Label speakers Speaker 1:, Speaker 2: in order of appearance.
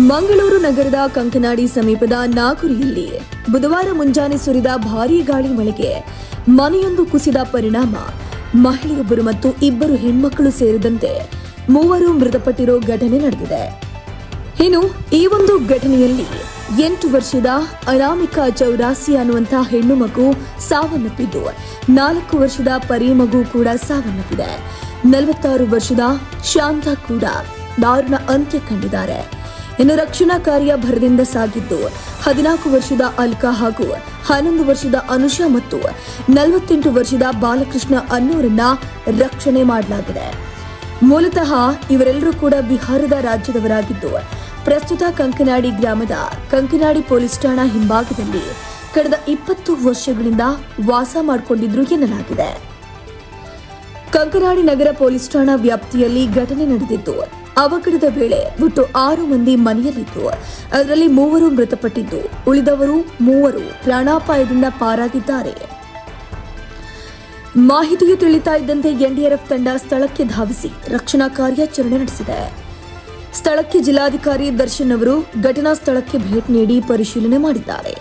Speaker 1: ಮಂಗಳೂರು ನಗರದ ಕಂಕನಾಡಿ ಸಮೀಪದ ನಾಗುರಿಯಲ್ಲಿ ಬುಧವಾರ ಮುಂಜಾನೆ ಸುರಿದ ಭಾರೀ ಗಾಳಿ ಮಳೆಗೆ ಮನೆಯೊಂದು ಕುಸಿದ ಪರಿಣಾಮ ಮಹಿಳೆಯೊಬ್ಬರು ಮತ್ತು ಇಬ್ಬರು ಹೆಣ್ಮಕ್ಕಳು ಸೇರಿದಂತೆ 3 ಮೃತಪಟ್ಟಿರೋ ಘಟನೆ ನಡೆದಿದೆ. ಇನ್ನು ಈ ಒಂದು ಘಟನೆಯಲ್ಲಿ 8 ವರ್ಷದ ಅನಾಮಿಕಾ ಚೌರಾಸಿ ಅನ್ನುವಂತಹ ಹೆಣ್ಣು ಮಗು ಸಾವನ್ನಪ್ಪಿದ್ದು 4 ವರ್ಷದ ಪರಿ ಮಗು ಕೂಡ ಸಾವನ್ನಪ್ಪಿದೆ. 46 ವರ್ಷದ ಶಾಂತ ಕೂಡ ದಾರುಣ ಅಂತ್ಯ ಕಂಡಿದ್ದಾರೆ. ಇನ್ನು ರಕ್ಷಣಾ ಕಾರ್ಯ ಭರದಿಂದ ಸಾಗಿದ್ದು 14 ವರ್ಷದ ಅಲ್ಕಾ ಹಾಗೂ 11 ವರ್ಷದ ಅನುಷಾ ಮತ್ತು 48 ವರ್ಷದ ಬಾಲಕೃಷ್ಣ ಅನ್ನೋರನ್ನ ರಕ್ಷಣೆ ಮಾಡಲಾಗಿದೆ. ಮೂಲತಃ ಇವರೆಲ್ಲರೂ ಕೂಡ ಬಿಹಾರದ ರಾಜ್ಯದವರಾಗಿದ್ದು ಪ್ರಸ್ತುತ ಕಂಕನಾಡಿ ಗ್ರಾಮದ ಕಂಕನಾಡಿ ಪೊಲೀಸ್ ಠಾಣಾ ಹಿಂಭಾಗದಲ್ಲಿ ಕಳೆದ 20 ವರ್ಷಗಳಿಂದ ವಾಸ ಮಾಡಿಕೊಂಡಿದ್ರು ಎನ್ನಲಾಗಿದೆ. ಕಂಕನಾಡಿ ನಗರ ಪೊಲೀಸ್ ಠಾಣಾ ವ್ಯಾಪ್ತಿಯಲ್ಲಿ ಘಟನೆ ನಡೆದಿದ್ದು ಅವಘಡದ ವೇಳೆ ಒಟ್ಟು 6 ಮಂದಿ ಮನೆಯಲ್ಲಿದ್ದು ಅದರಲ್ಲಿ 3 ಮೃತಪಟ್ಟಿದ್ದು ಉಳಿದವರು 3 ಪ್ರಾಣಾಪಾಯದಿಂದ ಪಾರಾಗಿದ್ದಾರೆ. ಮಾಹಿತಿಯು ತಿಳಿತಾ ಇದ್ದಂತೆ ಎನ್ಡಿಆರ್ಎಫ್ ತಂಡ ಸ್ಥಳಕ್ಕೆ ಧಾವಿಸಿ ರಕ್ಷಣಾ ಕಾರ್ಯಾಚರಣೆ ನಡೆಸಿದೆ. ಸ್ಥಳಕ್ಕೆ ಜಿಲ್ಲಾಧಿಕಾರಿ ದರ್ಶನ್ ಅವರು ಘಟನಾ ಸ್ಥಳಕ್ಕೆ ಭೇಟಿ ನೀಡಿ ಪರಿಶೀಲನೆ ಮಾಡಿದ್ದಾರೆ.